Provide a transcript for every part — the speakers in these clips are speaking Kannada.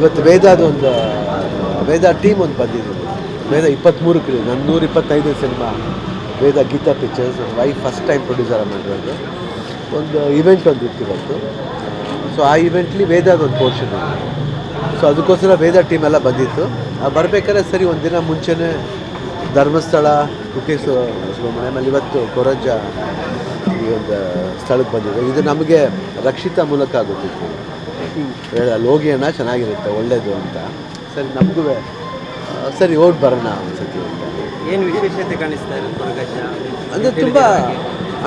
ಇವತ್ತು ವೇದ ಟೀಮ್ ಒಂದು ಬಂದಿದ್ದೀವಿ. ವೇದ 23ಕ್ಕೆ ನನ್ನ 125 cinema Veda Geetha pictures wife first time producer ಮಾಡಿರೋದು. ಒಂದು ಇವೆಂಟ್ ಒಂದು ಇತ್ತು ಇವತ್ತು. ಸೊ ಆ ಇವೆಂಟ್ಲಿ ವೇದದೊಂದು ಪೋರ್ಷನ್ ಇದೆ. ಸೊ ಅದಕ್ಕೋಸ್ಕರ ವೇದ ಟೀಮ್ ಎಲ್ಲ ಬಂದಿತ್ತು. ಬರಬೇಕಾದ್ರೆ ಸರಿ ಒಂದು ದಿನ ಮುಂಚೆನೇ ಧರ್ಮಸ್ಥಳ, ಕುಕ್ಕೆ ಸುಬ್ರಹ್ಮಣ್ಯ, ಆಮೇಲೆ ಇವತ್ತು ಕೊರಜ್ಜ ಈ ಒಂದು ಸ್ಥಳಕ್ಕೆ ಬಂದಿದೆ. ಇದು ನಮಗೆ ರಕ್ಷಿತಾ ಮೂಲಕ ಗೊತ್ತಿತ್ತು. ಅಲ್ಲಿ ಹೋಗಿ ಅಣ್ಣ ಚೆನ್ನಾಗಿರುತ್ತೆ, ಒಳ್ಳೆಯದು ಅಂತ. ಸರಿ ನಮಗೂ ಸರಿ ಓಟ್ ಬರೋಣ ಅನ್ಸತಿ ಅಂತ. ಏನು ವಿಶೇಷತೆ ಕಾಣಿಸ್ತಾ ಇದೆ ಕೊರಗಜ್ಜ ಅಂದರೆ ತುಂಬ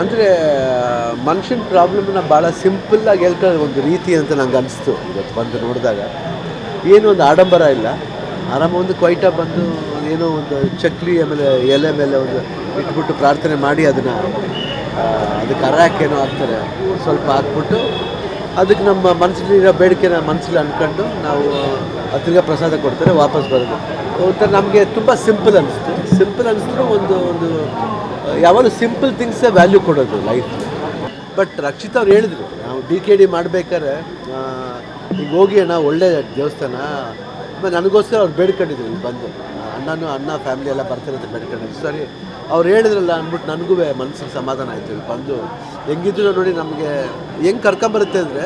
ಅಂದರೆ ಮನುಷ್ಯನ ಪ್ರಾಬ್ಲಮ್ನ ಭಾಳ ಸಿಂಪಲ್ಲಾಗಿ ಹೇಳ್ಕೊಳ್ಳೋ ಒಂದು ರೀತಿ ಅಂತ ನಂಗೆ ಅನಿಸ್ತು ಇವತ್ತು ಬಂದು ನೋಡಿದಾಗ. ಏನೂ ಒಂದು ಆಡಂಬರ ಇಲ್ಲ, ಆರಾಮ ಒಂದು ಕ್ವೈಟಾಗಿ ಬಂದು ಏನೋ ಒಂದು ಚಕ್ಲಿ ಆಮೇಲೆ ಎಲೆ ಮೇಲೆ ಒಂದು ಇಟ್ಬಿಟ್ಟು ಪ್ರಾರ್ಥನೆ ಮಾಡಿ ಅದಕ್ಕೆ ಅರಾಕೇನೋ ಹಾಕ್ತಾರೆ, ಸ್ವಲ್ಪ ಹಾಕ್ಬಿಟ್ಟು ಅದಕ್ಕೆ ನಮ್ಮ ಮನಸ್ಸಲ್ಲಿರೋ ಬೇಡಿಕೆನ ಮನಸ್ಸಲ್ಲಿ ಅಂದ್ಕೊಂಡು ನಾವು ತಿರ್ಗಾ ಪ್ರಸಾದ ಕೊಡ್ತಾರೆ, ವಾಪಸ್ ಬರೋದು. ಒಂಥರ ನಮಗೆ ತುಂಬ ಸಿಂಪಲ್ ಅನ್ನಿಸ್ತು. ಒಂದು ಯಾವಾಗಲೂ ಸಿಂಪಲ್ ಥಿಂಗ್ಸೇ ವ್ಯಾಲ್ಯೂ ಕೊಡೋದು ಲೈಫ್. ಬಟ್ ರಕ್ಷಿತ್ ಅವ್ರು ಹೇಳಿದ್ರು, ನಾವು DKD ಮಾಡಬೇಕಾದ್ರೆ ಈಗ ಹೋಗಿ ಅಣ್ಣ ಒಳ್ಳೆ ದೇವಸ್ಥಾನ, ನನಗೋಸ್ಕರ ಅವ್ರು ಬೇಡ್ಕೊಂಡಿದ್ರು ಇಲ್ಲಿ ಬಂದು. ಅಣ್ಣ ಫ್ಯಾಮಿಲಿ ಎಲ್ಲ ಬರ್ತಾರೆ ಅಂತ ಬೇಡ್ಕೊಂಡಿದ್ರು. ಸರಿ ಅವ್ರು ಹೇಳಿದ್ರಲ್ಲ ಅಂದ್ಬಿಟ್ಟು ನನಗೂ ಮನಸ್ಸಿಗೆ ಸಮಾಧಾನ ಆಯಿತು. ಇಲ್ಲಿ ಬಂದು ಹೆಂಗಿದ್ರು ನೋಡಿ, ನಮಗೆ ಹೆಂಗೆ ಕರ್ಕೊಂಬರುತ್ತೆ ಅಂದರೆ,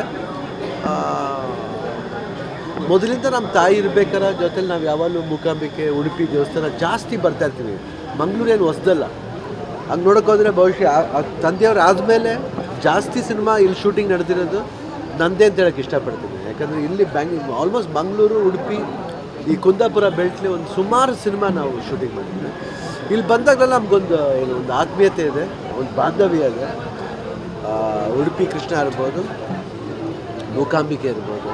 ಮೊದಲಿಂದ ನಮ್ಮ ತಾಯಿ ಇರ್ಬೇಕಾರೆ ಜೊತೆಲಿ ನಾವು ಯಾವಾಗಲೂ ಮೂಕಾಂಬಿಕೆ, ಉಡುಪಿ ದೇವಸ್ಥಾನ ಜಾಸ್ತಿ ಬರ್ತಾಯಿರ್ತೀವಿ. ಮಂಗಳೂರು ಏನು ಹೊಸದಲ್ಲ. ಹಂಗೆ ನೋಡೋಕ್ಕೋದ್ರೆ ಬಹುಶಃ ತಂದೆಯವ್ರು ಆದಮೇಲೆ ಜಾಸ್ತಿ ಸಿನಿಮಾ ಇಲ್ಲಿ ಶೂಟಿಂಗ್ ನಡೆದಿರೋದು ನಂದೇ ಅಂತ ಹೇಳೋಕ್ಕೆ ಇಷ್ಟಪಡ್ತೀನಿ. ಯಾಕಂದರೆ ಇಲ್ಲಿ ಆಲ್ಮೋಸ್ಟ್ ಮಂಗಳೂರು, ಉಡುಪಿ, ಈ ಕುಂದಾಪುರ ಬೆಲ್ಟ್ಲಿ ಒಂದು ಸುಮಾರು ಸಿನಿಮಾ ನಾವು ಶೂಟಿಂಗ್ ಮಾಡಿದ್ವಿ. ಇಲ್ಲಿ ಬಂದಾಗಲೆಲ್ಲ ನಮಗೊಂದು ಒಂದು ಆತ್ಮೀಯತೆ ಇದೆ, ಒಂದು ಬಾಂಧವ್ಯ ಇದೆ. ಉಡುಪಿ ಕೃಷ್ಣ ಇರ್ಬೋದು, ಮೂಕಾಂಬಿಕೆ ಇರ್ಬೋದು,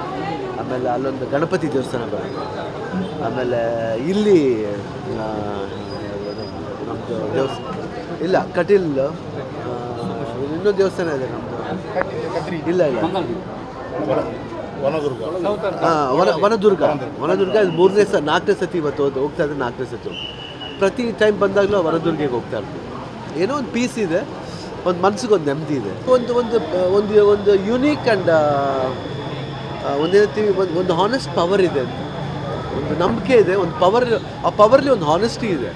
ಆಮೇಲೆ ಅಲ್ಲೊಂದು ಗಣಪತಿ ದೇವಸ್ಥಾನ ಬರುತ್ತೆ, ಆಮೇಲೆ ಇಲ್ಲಿ ನಮ್ಮದು ದೇವಸ್ಥಾನ ಇಲ್ಲ ಕಟೀಲ್, ಇನ್ನೊಂದು ದೇವಸ್ಥಾನ ಇದೆ ನಮ್ಮದು, ಇಲ್ಲ ವನದುರ್ಗ ಇದು 4ನೇ ಸತಿ ಇವತ್ತು ಹೋಗ್ತಾ ಇದ್ದರೆ 4ನೇ ಸತಿ. ಪ್ರತಿ ಟೈಮ್ ಬಂದಾಗಲೂ ವನದುರ್ಗಕ್ಕೆ ಹೋಗ್ತಾ ಇರ್ತೀವಿ. ಏನೋ ಒಂದು ಪೀಸ್ ಇದೆ, ಒಂದು ಮನಸ್ಸಿಗೆ ಒಂದು ನೆಮ್ಮದಿ ಇದೆ, ಒಂದು ಯುನೀಕ್ ಆ್ಯಂಡ್ ಒಂದೇಳ್ತೀವಿ ಒಂದು ಹಾನೆಸ್ಟ್ ಪವರ್ ಇದೆ ಅಂತ, ಒಂದು ನಂಬಿಕೆ ಇದೆ, ಒಂದು ಪವರ್. ಆ ಪವರ್ಲಿ ಒಂದು ಹಾನೆಸ್ಟಿ ಇದೆ.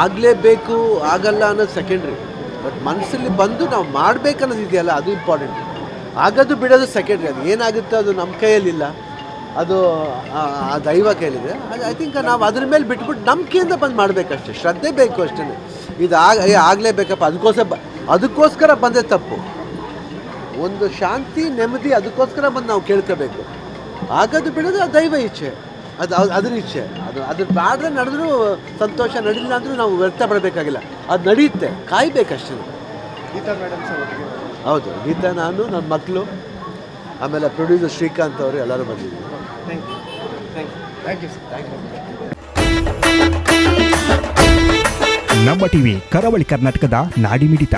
ಆಗಲೇಬೇಕು ಆಗಲ್ಲ ಅನ್ನೋದು ಸೆಕೆಂಡ್ರಿ, ಬಟ್ ಮನಸ್ಸಲ್ಲಿ ಬಂದು ನಾವು ಮಾಡಬೇಕನ್ನೋದು ಇದೆಯಲ್ಲ, ಅದು ಇಂಪಾರ್ಟೆಂಟ್. ಆಗೋದು ಬಿಡೋದು ಸೆಕೆಂಡ್ರಿ. ಅದು ಏನಾಗುತ್ತೆ ಅದು ನಮ್ಮ ಕೈಯಲ್ಲಿಲ್ಲ, ಅದು ಆ ದೈವ ಕೈಯಲ್ಲಿದೆ. ಅದು ಐ ಥಿಂಕ್ ನಾವು ಅದ್ರ ಮೇಲೆ ಬಿಟ್ಬಿಟ್ಟು ನಂಬಿಕೆಯಿಂದ ಬಂದು ಮಾಡಬೇಕಷ್ಟೇ, ಶ್ರದ್ಧೆ ಬೇಕು ಅಷ್ಟೇ. ಇದು ಆಗಲೇಬೇಕಪ್ಪ ಅದಕ್ಕೋಸ್ಕರ ಬಂದರೆ ತಪ್ಪು. ಒಂದು ಶಾಂತಿ ನೆಮ್ಮದಿ ಅದಕ್ಕೋಸ್ಕರ ಬಂದು ನಾವು ಕೇಳ್ಕೋಬೇಕು. ಆಗೋದು ಬಿಡೋದು ಆ ದೈವ ಇಚ್ಛೆ, ಅದ್ರ ಇಚ್ಛೆ. ಅದ್ರ ಬ್ಯಾಡ್ರೆ ನಡೆದ್ರೂ ಸಂತೋಷ, ನಡೀಲಿಲ್ಲ ಅಂದರೂ ನಾವು ವ್ಯರ್ಥ ಪಡಬೇಕಾಗಿಲ್ಲ, ಅದು ನಡೆಯುತ್ತೆ, ಕಾಯಬೇಕಷ್ಟೇ. ಗೀತಾ ಮೇಡಮ್ ಸರ್ ಹೌದು, ಗೀತಾ, ನಾನು, ನನ್ನ ಮಕ್ಕಳು, ಆಮೇಲೆ ಪ್ರೊಡ್ಯೂಸರ್ ಶ್ರೀಕಾಂತ್ ಅವರು ಎಲ್ಲರೂ ಬಂದಿದ್ದೀವಿ. Thank you sir. ನಮ್ಮ ಟಿವಿ ಕರಾವಳಿ ಕರ್ನಾಟಕದ ನಾಡಿಮಿಡಿತ.